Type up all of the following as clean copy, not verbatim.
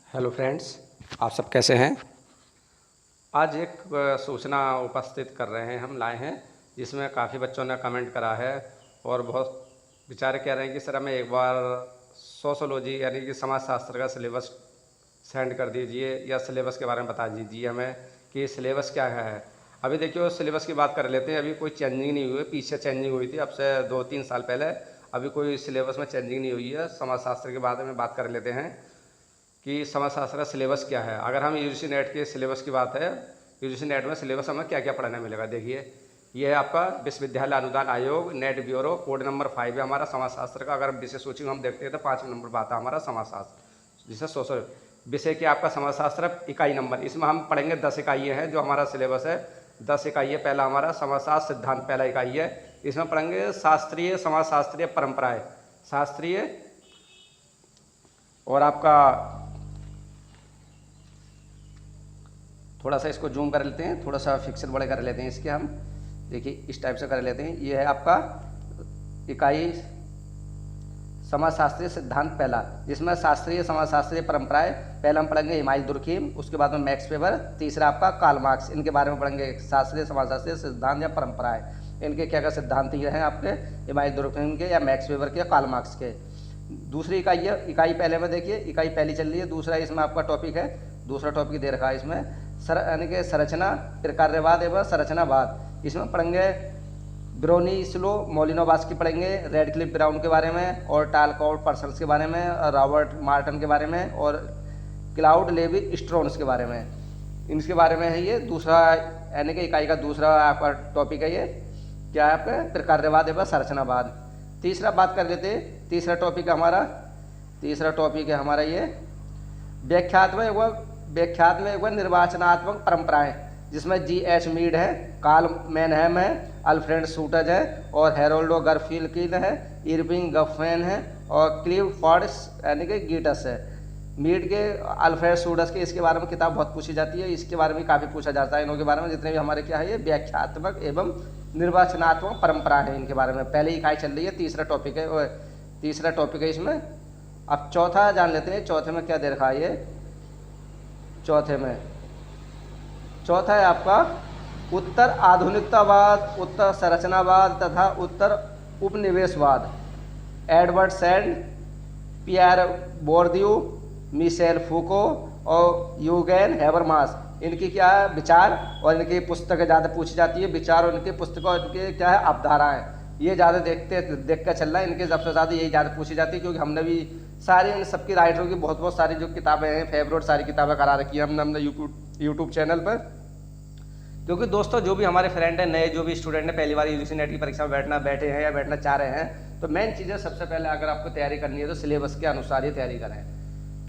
Hello friends, आप सब कैसे हैं। आज एक सूचना उपस्थित कर रहे हैं, हम लाए हैं जिसमें काफ़ी बच्चों ने कमेंट करा है और बहुत बेचारे कह रहे हैं कि सर हमें एक बार सोशोलॉजी यानी कि समाज शास्त्र का सिलेबस सेंड कर दीजिए या सिलेबस के बारे में बता दीजिए हमें कि सिलेबस क्या है। अभी देखिए उस सिलेबस की बात कर लेते हैं। अभी कोई चेंजिंग नहीं हुई है, पीछे चेंजिंग हुई थी अब से 2-3 साल पहले। अभी कोई सिलेबस में चेंजिंग नहीं हुई है। समाज शास्त्र के बारे में बात कर लेते हैं कि समाजशास्त्र का सिलेबस क्या है। अगर हम यूजीसी नेट के सिलेबस की बात है, यूजीसी नेट में सिलेबस हमें क्या क्या पढ़ने मिलेगा। देखिए ये है आपका विश्वविद्यालय अनुदान आयोग नेट ब्यूरो, कोड नंबर 5 है हमारा समाजशास्त्र का। अगर विषय सूची में हम देखते हैं तो 5 नंबर पर आता है हमारा समाजशास्त्र, जिसे सोशल विषय की आपका समाजशास्त्र इकाई नंबर। इसमें हम पढ़ेंगे 10 इकाइयाँ हैं जो हमारा सिलेबस है। 10 इकाई है। पहला हमारा समाजशास्त्र सिद्धांत पहला इकाई है। इसमें पढ़ेंगे शास्त्रीय समाजशास्त्रीय परंपराएं, शास्त्रीय और आपका थोड़ा सा इसको जूम कर लेते हैं, थोड़ा सा फिक्सल बड़े कर लेते हैं इसके हम। देखिए इस टाइप से कर लेते हैं। ये है आपका इकाई समाजशास्त्रीय सिद्धांत पहला, जिसमें शास्त्रीय समाजशास्त्रीय परंपराएं पहला हम पढ़ेंगे हिमायत दुर्खीम, उसके बाद में मैक्स वेबर, तीसरा आपका कार्ल मार्क्स। इनके बारे में पढ़ेंगे। शास्त्रीय समाजशास्त्रीय सिद्धांत या परंपराएं, इनके क्या क्या सिद्धांत ये हैं आपके हिमायत दुर्खीम के या मैक्स वेबर के या कार्ल मार्क्स के। दूसरी इकाई है, इकाई पहले में देखिए इकाई पहली चल रही है। दूसरा इसमें आपका टॉपिक है, दूसरा टॉपिक दे रखा है इसमें यानी कि संरचना फिर कार्यवाद एवं संरचनावाद। इसमें पढ़ेंगे ब्रोनिस्लो मोलिनोवास्की पढ़ेंगे, रेडक्लिफ ब्राउन के बारे में और टालकॉट पर्सल्स के बारे में, रॉबर्ट मार्टन के बारे में और क्लाउड लेवी स्ट्रोन्स के बारे में। इनके बारे में है ये दूसरा यानी कि इकाई का दूसरा आपका टॉपिक है। ये क्या है आपका फिर कार्यवाद एवं संरचनावाद। तीसरा बात कर लेते हैं, तीसरा टॉपिक है हमारा ये व्याख्यात्मक व निर्वाचनात्मक परंपराएं, जिसमें जी.एच. मीड है, कार्ल मैनहेम है, अल्फ्रेड सूटज है और हेरोल्डो गर्फिल्किन है, इरविंग गफेन है और क्लिफोर्ड यानी कि गीटस है। मीड के अल्फ्रेड सूटज के इसके बारे में किताब बहुत पूछी जाती है, इसके बारे में काफ़ी पूछा जाता है। इनों के बारे में जितने भी हमारे क्या है ये व्याख्यात्मक एवं निर्वाचनात्मक परंपरा है, इनके बारे में पहले इकाई चल रही है। तीसरा टॉपिक है इसमें। अब चौथा जान लेते हैं, चौथे में क्या दे रखा है ये। चौथा है आपका उत्तर आधुनिकतावाद, उत्तर संरचनावाद तथा उत्तर उपनिवेशवाद। एडवर्ड सैंड, पियर बोर्दियू, मिशेल फूको और यूगेन हैबरमास, इनकी क्या है विचार और इनकी पुस्तकें ज़्यादा पूछी जाती है। विचार और इनकी पुस्तकों इनके क्या है अवधारणाएं, ये ज़्यादा देख कर चल रहा है। इनके सबसे ज़्यादा यही ज़्यादा पूछी जाती है, क्योंकि हमने भी सारी इन सबकी राइटरों की बहुत सारी जो किताबें हैं फेवरेट सारी किताबें करा रखी है हमने यूट्यूब चैनल पर। क्योंकि दोस्तों जो भी हमारे फ्रेंड हैं, नए जो भी स्टूडेंट हैं, पहली बार यूजीसी नेट की परीक्षा में बैठे हैं या बैठना चाह रहे हैं, तो मेन चीज़ें सबसे पहले अगर आपको तैयारी करनी है तो सिलेबस के अनुसार ही तैयारी करें।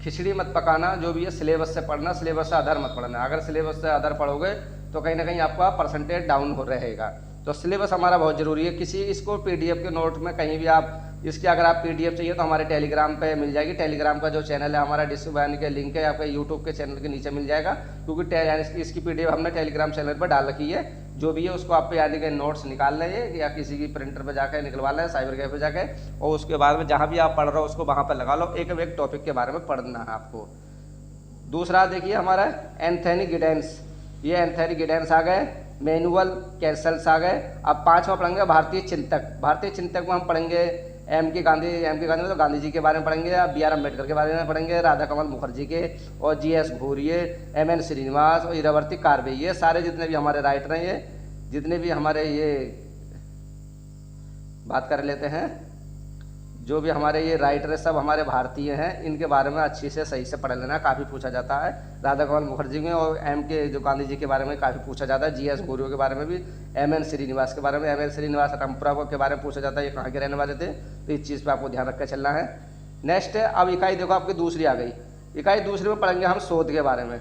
खिचड़ी मत पकाना, जो भी है सिलेबस से पढ़ना, सिलेबस से अदर मत पढ़ना। अगर सिलेबस से अदर पढ़ोगे तो कहीं ना कहीं आपका परसेंटेज डाउन हो रहेगा। तो सिलेबस हमारा बहुत ज़रूरी है। इसको पीडीएफ के नोट में कहीं भी आप इसकी अगर आप पीडीएफ चाहिए तो हमारे टेलीग्राम पे मिल जाएगी। टेलीग्राम का जो चैनल है हमारा डिस्क्रिप्शन के लिंक है आपके यूट्यूब के चैनल के नीचे मिल जाएगा, क्योंकि इसकी पीडीएफ हमने टेलीग्राम चैनल पर डाल रखी है। जो भी है उसको आप यानी कि नोट्स निकाल लें या किसी की प्रिंटर पर जाकर निकलवा लें, साइबर कैफे जाके, और उसके बाद में जहाँ भी आप पढ़ रहे हो उसको वहाँ पर लगा लो। एक टॉपिक के बारे में पढ़ना है आपको। दूसरा देखिए हमारा एंथनी गिडेंस, ये एंथनी गिडेंस आ गए, मैनुअल कैंसल्स आ गए। अब पांचवा पढ़ेंगे भारतीय चिंतक में हम पढ़ेंगे एम के गांधी मतलब गांधी जी के बारे में पढ़ेंगे, बी.आर. अम्बेडकर के बारे में पढ़ेंगे, राधा कमल मुखर्जी के और जी.एस. घूरिये, एम.एन. श्रीनिवास और इरावती कार्वे। ये सारे जितने भी हमारे राइटर हैं, ये जितने भी हमारे ये बात कर लेते हैं, जो भी हमारे ये राइटर है सब हमारे भारतीय हैं। इनके बारे में अच्छी से सही से पढ़ लेना, काफ़ी पूछा जाता है। राधा कमल मुखर्जी में और एम के जो गांधी जी के बारे में काफ़ी पूछा जाता है। जी.एस. घूरियो के बारे में भी, एम.एन. श्रीनिवास के बारे में, एम.एन. श्रीनिवास रमपुरा के बारे में पूछा जाता है, ये कहाँ के रहने वाले थे। तो इस चीज़ पर आपको ध्यान रखकर चलना है। नेक्स्ट है अब इकाई देखो आपकी दूसरी आ गई। इकाई दूसरी में पढ़ेंगे हम शोध के बारे में।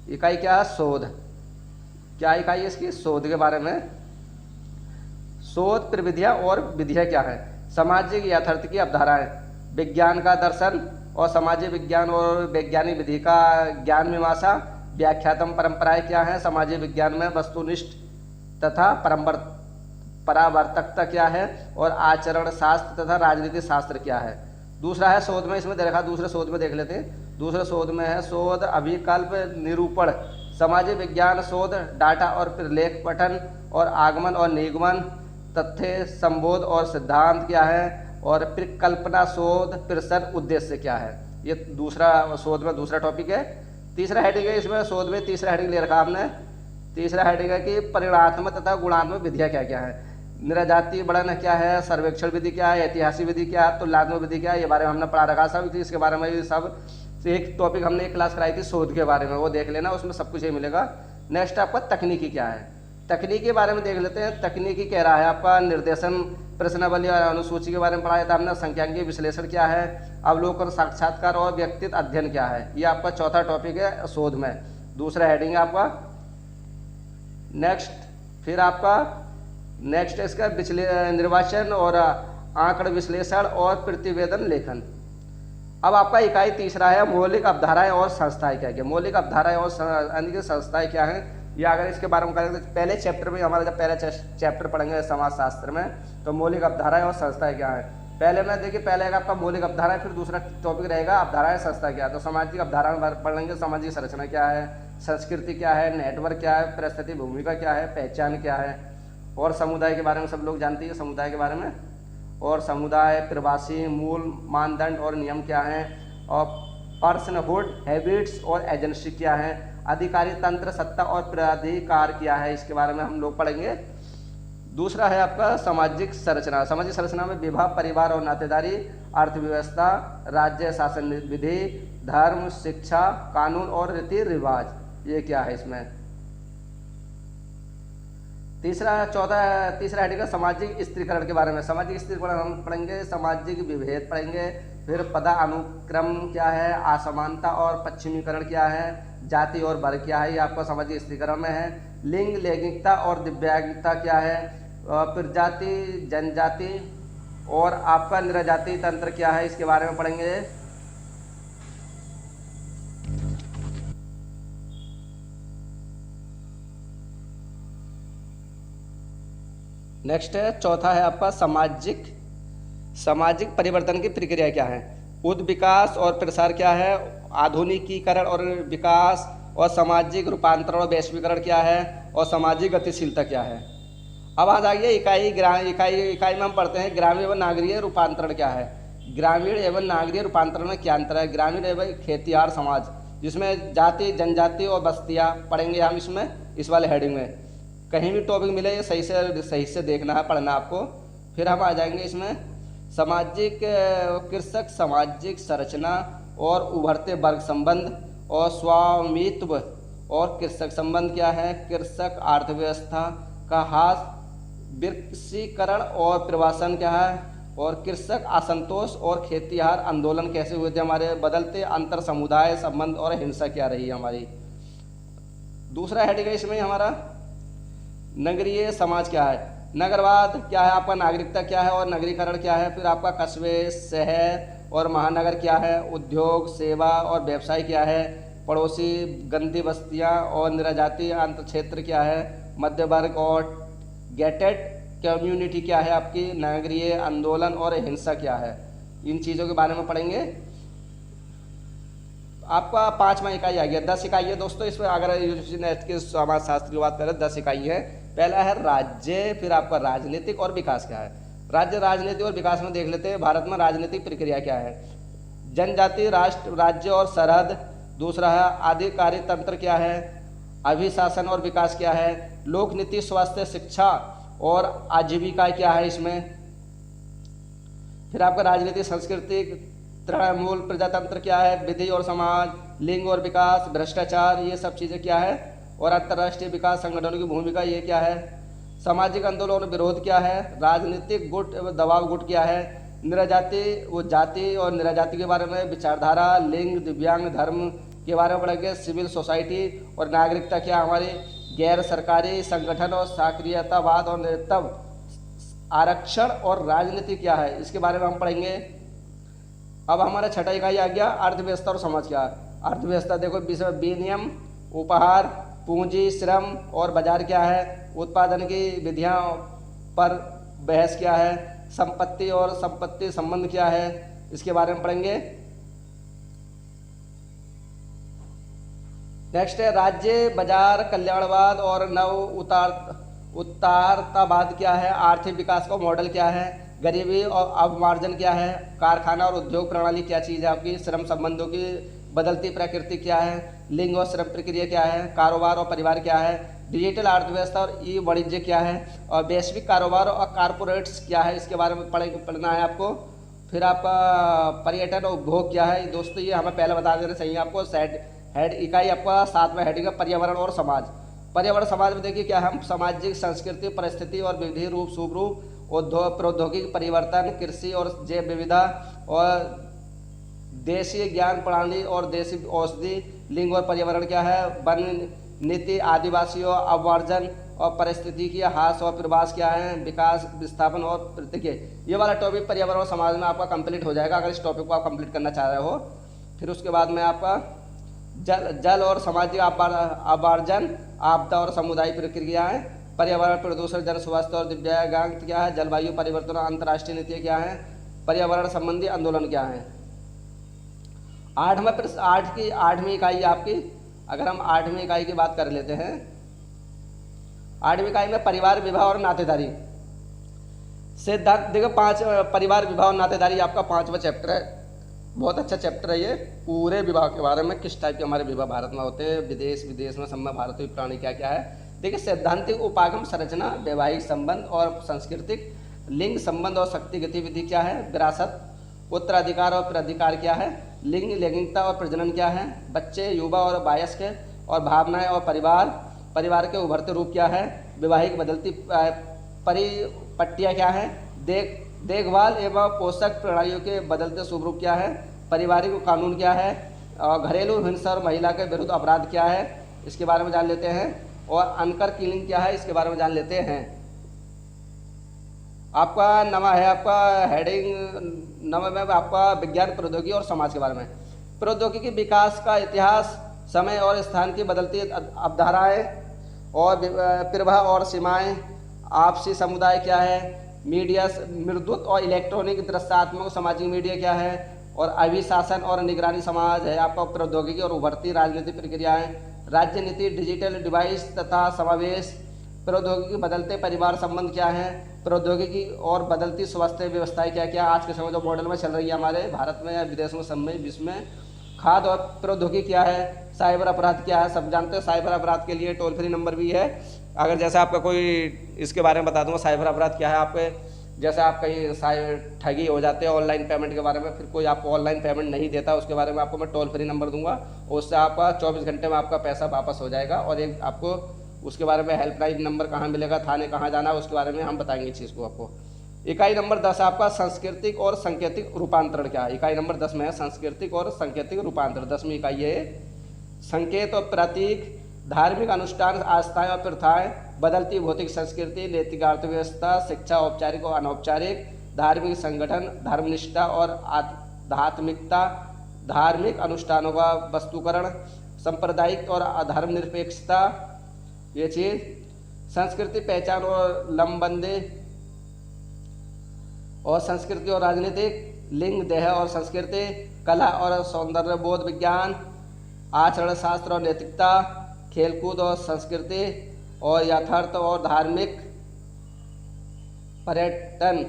इकाई क्या है शोध, क्या इकाई है इसकी शोध के बारे में। शोध प्रविधियाँ और विधियाँ क्या है, सामाजिक यथार्थ की अवधारणाएं, विज्ञान का दर्शन और सामाजिक विज्ञान और वैज्ञानिक विधि का ज्ञान मीमांसा, व्याख्यात्मक परंपराएं क्या है, सामाजिक विज्ञान में वस्तुनिष्ठ तथा परावर्तकता क्या है और आचरण शास्त्र तथा राजनीति शास्त्र क्या है। दूसरा है शोध में, इसमें दे रखा, दूसरे शोध में देख लेते हैं। दूसरे शोध में है शोध अभिकल्प निरूपण, सामाजिक विज्ञान शोध, डाटा और प्रलेख पठन और आगमन और निगमन, तथ्य संबोध और सिद्धांत क्या है, और फिर कल्पना शोध, प्रश्न उद्देश्य क्या है। ये दूसरा शोध में दूसरा टॉपिक है। तीसरा हेडिंग है इसमें शोध में, तीसरा हेडिंग ले रखा आपने। तीसरा हेडिंग है कि परिणात्मक तथा गुणात्मक विधियाँ क्या क्या है। नृजातीय वर्णन क्या है, सर्वेक्षण विधि क्या है, ऐतिहासिक विधि क्या है, तुलनात्मक विधि क्या है, ये बारे में हमने पढ़ा रखा सब। इसके बारे में सब एक टॉपिक हमने एक क्लास कराई थी शोध के बारे में, वो देख लेना, उसमें सब कुछ ही मिलेगा। नेक्स्ट आपका तकनीकी क्या है, तकनीकी के बारे में देख लेते हैं। तकनीकी कह रहा है आपका निर्देशन, प्रश्नावली और अनुसूची के बारे में पढ़ाया था हमने। सांख्यिकीय विश्लेषण क्या है, अवलोकन, साक्षात्कार और व्यक्तित्व अध्ययन क्या है। ये आपका चौथा टॉपिक है शोध में, दूसरा हेडिंग है आपका। नेक्स्ट फिर आपका नेक्स्ट है इसका निर्वाचन और आंकड़ विश्लेषण और प्रतिवेदन लेखन। अब आपका इकाई तीसरा है मौलिक अवधारणाएं और संस्थाएं क्या क्या। मौलिक अवधारणाएं और संस्थाएं क्या हैं, या अगर इसके बारे में करें तो पहले चैप्टर में हमारा जब पहला चैप्टर पढ़ेंगे समाजशास्त्र में, तो मौलिक अवधारणाएं और संस्थाएं क्या है। पहले में देखिए, पहले आएगा आपका मौलिक अवधारणा, फिर दूसरा टॉपिक रहेगा अवधारणाएं संस्था क्या है। तो सामाजिक अवधारणा पढ़ लेंगे, सामाजिक संरचना क्या है, संस्कृति क्या है, नेटवर्क क्या है, परिस्थिति भूमिका क्या है, पहचान क्या है, और समुदाय के बारे में सब लोग जानते हैं समुदाय के बारे में। और समुदाय, प्रवासी, मूल, मानदंड और नियम क्या हैं, और पर्सनहुड, हैबिट्स और एजेंसी क्या है, अधिकारी तंत्र, सत्ता और प्राधिकार क्या है, इसके बारे में हम लोग पढ़ेंगे। दूसरा है आपका सामाजिक संरचना। सामाजिक संरचना में विवाह, परिवार और नातेदारी, अर्थव्यवस्था, राज्य शासन विधि, धर्म, शिक्षा, कानून और रीति रिवाज, ये क्या है इसमें। तीसरा हेडिंग है सामाजिक स्त्रीकरण के बारे में। सामाजिक स्त्रीकरण हम पढ़ेंगे, सामाजिक विभेद पढ़ेंगे, फिर पदानुक्रम क्या है, असमानता और पश्चिमीकरण क्या है, जाति और वर्ग क्या है, ये आपका सामाजिक स्त्रीकरण में है। लिंग, लैंगिकता और दिव्यांगता क्या है, फिर जाति, जनजाति और आपका नृजाति तंत्र क्या है, इसके बारे में पढ़ेंगे। नेक्स्ट है चौथा है आपका सामाजिक परिवर्तन की प्रक्रिया क्या है, विकास और प्रसार क्या है, आधुनिकीकरण और विकास, और सामाजिक रूपांतरण और वैश्वीकरण क्या है, और सामाजिक गतिशीलता क्या है। अब आ जाइए इकाई में हम पढ़ते हैं ग्रामीण एवं नागरीय रूपांतरण क्या है। ग्रामीण एवं नागरीय रूपांतरण में क्या अंतर है। ग्रामीण एवं खेतिहार समाज, जिसमें जाति, जनजाति और बस्तियाँ पढ़ेंगे हम इसमें, इस वाले हेडिंग में। कहीं भी टॉपिक मिले ये सही से देखना है, पढ़ना आपको। फिर हम आ जाएंगे इसमें सामाजिक कृषक, सामाजिक संरचना और उभरते वर्ग संबंध, और स्वामित्व और कृषक संबंध क्या है, कृषक अर्थव्यवस्था का हास, वृक्षीकरण और प्रवासन क्या है, और कृषक असंतोष और खेतिहार आंदोलन कैसे हुए थे हमारे, बदलते अंतर समुदाय संबंध और हिंसा क्या रही है हमारी। दूसरा हेडिंग है इसमें हमारा नगरीय समाज क्या है, नगरवाद क्या है आपका, नागरिकता क्या है और नगरीकरण क्या है। फिर आपका कस्बे, शहर और महानगर क्या है, उद्योग, सेवा और व्यवसाय क्या है, पड़ोसी, गंदी बस्तियां और निराजाति अंत क्षेत्र क्या है, मध्य वर्ग और गेटेड कम्युनिटी क्या है आपकी, नगरीय आंदोलन और हिंसा क्या है। इन चीज़ों के बारे में पढ़ेंगे। आपका 5वां इकाई आ गया, 10 इकाई है दोस्तों। इसमें अगर यूजीसी नेट के समाजशास्त्र की बात करें 10 इकाई है। पहला है राज्य, फिर आपका राजनीतिक और विकास क्या है। राज्य, राजनीति और विकास में देख लेते हैं भारत में राजनीतिक प्रक्रिया क्या है। जनजाति, राष्ट्र, राज्य और सरहद। दूसरा है आधिकारिक तंत्र क्या है, अभिशासन और विकास क्या है, लोक नीति, स्वास्थ्य, शिक्षा और आजीविका क्या है इसमें। फिर आपका राजनीतिक, सांस्कृतिक, तृणमूल प्रजातंत्र क्या है, विधि और समाज, लिंग और विकास, भ्रष्टाचार, ये सब चीज़ें क्या है, और अंतर्राष्ट्रीय विकास संगठनों की भूमिका ये क्या है। सामाजिक आंदोलन और विरोध क्या है, राजनीतिक गुट एवं दबाव गुट क्या है, निराजाति, वो जाति और निराजाति के बारे में विचारधारा, लिंग, दिव्यांग, धर्म के बारे में पढ़ेंगे, सिविल सोसाइटी और नागरिकता क्या हमारी, गैर सरकारी संगठन और सक्रियतावाद और नेतृत्व, आरक्षण और राजनीति क्या है, इसके बारे में हम पढ़ेंगे। अब हमारा छठा इकाई आ गया अर्थव्यवस्था और समाज क्या है। अर्थव्यवस्था देखो, विनियम, उपहार, पूंजी, श्रम और बाजार क्या है, उत्पादन की विधियां पर बहस क्या है, संपत्ति और संपत्ति संबंध क्या है, इसके बारे में पढ़ेंगे। नेक्स्ट है राज्य बाजार कल्याणवाद और नव उतारतावाद क्या है, आर्थिक विकास का मॉडल क्या है, गरीबी और अवमार्जन क्या है, कारखाना और उद्योग प्रणाली क्या चीज़ है आपकी, श्रम संबंधों की बदलती प्रकृति क्या है, लिंग और श्रम प्रक्रिया क्या है, कारोबार और परिवार क्या है, डिजिटल अर्थव्यवस्था और ई वाणिज्य क्या है, और वैश्विक कारोबार और कॉरपोरेट्स क्या है, इसके बारे में पढ़ना है आपको। फिर आपका पर्यटन और उपभोग क्या है दोस्तों, ये हमें पहले बता देना चाहिए आपको। हेड इकाई आपका 7वां हेडिंग है पर्यावरण और समाज। पर्यावरण समाज में देखिए क्या हम सामाजिक संस्कृति परिस्थिति और विधि रूप शुभ रूप उद्योग प्रौद्योगिकी परिवर्तन कृषि और जैव विविधता और देशीय ज्ञान प्रणाली और देशी औषधि, लिंग और पर्यावरण क्या है, वन नीति, आदिवासियों अवमार्जन और परिस्थिति की हास और प्रवास क्या है, विकास विस्थापन और प्रतिक्रिया। ये वाला टॉपिक पर्यावरण और समाज में आपका कंप्लीट हो जाएगा अगर इस टॉपिक को आप कंप्लीट करना चाह रहे हो। फिर उसके बाद में आपका जल और सामाजिक अवमार्जन, आपदा और सामुदायिक प्रक्रियाएं, पर्यावरण प्रदूषण, जन स्वास्थ्य और दिव्यांग क्या है, जलवायु परिवर्तन और अंतर्राष्ट्रीय नीतियाँ क्या है, पर्यावरण संबंधी आंदोलन क्या है। 8वीं इकाई आपकी, अगर हम 8वीं इकाई की बात कर लेते हैं, 8वीं इकाई में परिवार विवाह और नातेदारी सिद्धांत। देखो 5 परिवार विवाह और नातेदारी आपका 5वां चैप्टर है, बहुत अच्छा चैप्टर है ये। पूरे विवाह के बारे में, किस टाइप के हमारे विवाह भारत में होते हैं, विदेश में सब में भारतीय प्राणी क्या क्या है। देखिए सैद्धांतिक उपागम संरचना, वैवाहिक संबंध और सांस्कृतिक, लिंग संबंध और शक्ति गतिविधि क्या है, विरासत, उत्तराधिकार और प्राधिकार क्या है, लिंग लैंगिकता और प्रजनन क्या है, बच्चे युवा और वयस्क और भावनाएं और परिवार के उभरते रूप क्या है, वैवाहिक बदलती परिपट्टियाँ क्या है, देखभाल एवं पोषक प्रणालियों के बदलते स्वरूप क्या है, पारिवारिक कानून क्या है, और घरेलू हिंसा और महिला के विरुद्ध अपराध क्या है, इसके बारे में जान लेते हैं। और अनकर किलिंग क्या है, इसके बारे में जान लेते हैं। आपका नवा है आपका हेडिंग नवा में आपका विज्ञान प्रौद्योगिकी और समाज के बारे में। प्रौद्योगिकी विकास का इतिहास, समय और स्थान की बदलती अवधारणाएं और प्रवाह और सीमाएं, आपसी समुदाय क्या है, मीडिया मृदुत और इलेक्ट्रॉनिक दृश्यात्मक सामाजिक मीडिया क्या है, और अभिशासन और निगरानी समाज है आपका। प्रौद्योगिकी और उभरती राजनीतिक प्रक्रियाएं, राज्य नीति, डिजिटल डिवाइस तथा समावेश, प्रौद्योगिकी बदलते परिवार संबंध क्या है, प्रौद्योगिकी और बदलती स्वास्थ्य व्यवस्थाएं क्या क्या आज के समय जो मॉडल में चल रही है हमारे भारत में या विदेश में, सब में, विश्व में। खाद्य और प्रौद्योगिकी क्या है, साइबर अपराध क्या है, सब जानते हैं। साइबर अपराध के लिए टोल फ्री नंबर भी है, अगर जैसे आपका कोई इसके बारे में बता दूंगा साइबर अपराध क्या है। आपके जैसे आप कहीं ठगी हो जाते हैं ऑनलाइन पेमेंट के बारे में, फिर कोई आपको ऑनलाइन पेमेंट नहीं देता, उसके बारे में आपको मैं टोल फ्री नंबर दूंगा, उससे आपका 24 घंटे में आपका पैसा वापस हो जाएगा। और एक आपको उसके बारे में हेल्पलाइन नंबर कहाँ मिलेगा, थाने कहाँ जाना, उसके बारे में हम बताएंगे इस चीज़ को आपको। इकाई नंबर 10 आपका सांस्कृतिक और सांकेतिक रूपांतरण क्या है। इकाई नंबर 10 में है सांस्कृतिक और सांकेतिक रूपांतरण। 10वीं इकाई है संकेत और प्रतीक, धार्मिक अनुष्ठान, आस्थाएं और प्रथाएं, बदलती भौतिक संस्कृति, नैतिक अर्थव्यवस्था, शिक्षा औपचारिक और अनौपचारिक, धार्मिक संगठन, धर्मनिष्ठा और आध्यात्मिकता, धार्मिक अनुष्ठानों का वस्तुकरण, सांप्रदायिक और धर्मनिरपेक्षता, ये चीज, संस्कृति पहचान और लंबंदे और संस्कृति और राजनीतिक, लिंग देह और संस्कृति, कला और सौंदर्य बोध विज्ञान, आचरण शास्त्र और नैतिकता, खेलकूद और संस्कृति, और यथार्थ और धार्मिक, पर्यटन,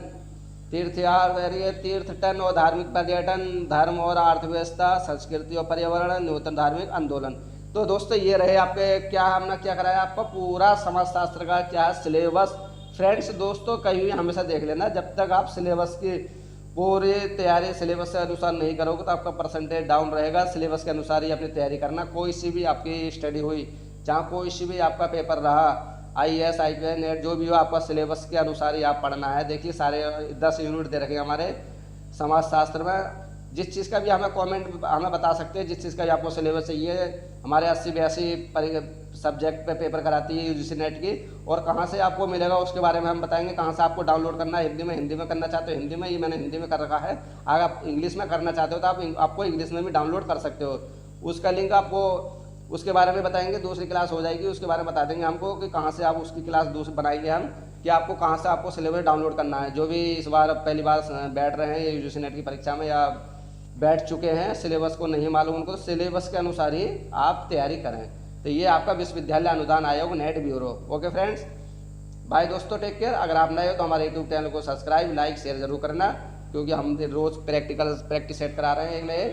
तीर्थटन और धार्मिक पर्यटन, धर्म और अर्थव्यवस्था, संस्कृति और पर्यावरण, नूतन धार्मिक आंदोलन। तो दोस्तों ये रहे आपके क्या हमने क्या कराया आपका पूरा समाजशास्त्र का क्या है सिलेबस। फ्रेंड्स दोस्तों कहीं भी हमेशा देख लेना, जब तक आप सिलेबस की पूरी तैयारी सिलेबस के अनुसार नहीं करोगे तो आपका परसेंटेज डाउन रहेगा। सिलेबस के अनुसार ही अपनी तैयारी करना। कोई सी भी आपकी स्टडी हुई, जहाँ कोई सी भी आपका पेपर रहा, IAS IPS नेट जो भी हो, आपका सिलेबस के अनुसार ही आप पढ़ना है। देखिए सारे 10 यूनिट दे रखे हमारे समाजशास्त्र में। जिस चीज़ का भी हमें कमेंट हमें बता सकते हैं, जिस चीज़ का भी आपको सिलेबस चाहिए। हमारे 80-82 सब्जेक्ट पे पेपर कराती है UGC नेट की, और कहाँ से आपको मिलेगा उसके बारे में हम बताएंगे। कहाँ से आपको डाउनलोड करना है, हिंदी में करना चाहते हो हिंदी में, ये मैंने हिंदी में कर रखा है। अगर आप इंग्लिश में करना चाहते हो तो आपको इंग्लिश में भी डाउनलोड कर सकते हो। उसका लिंक आपको उसके बारे में बताएंगे, दूसरी क्लास हो जाएगी उसके बारे में बता देंगे हमको कि कहाँ से आप उसकी क्लास दूसरी बनाएंगे हम। कि आपको कहाँ से आपको सिलेबस डाउनलोड करना है। जो भी इस बार पहली बार बैठ रहे हैं यूजीसी नेट की परीक्षा में या बैठ चुके हैं, सिलेबस को नहीं मालूम उनको, तो सिलेबस के अनुसार ही आप तैयारी करें। तो ये आपका विश्वविद्यालय अनुदान आयोग NET bureau. Okay friends, bye दोस्तों, टेक केयर। अगर आप नए हो तो हमारे यूट्यूब चैनल को सब्सक्राइब, लाइक, शेयर जरूर करना, क्योंकि हम रोज़ प्रैक्टिस सेट करा रहे हैं एक नए।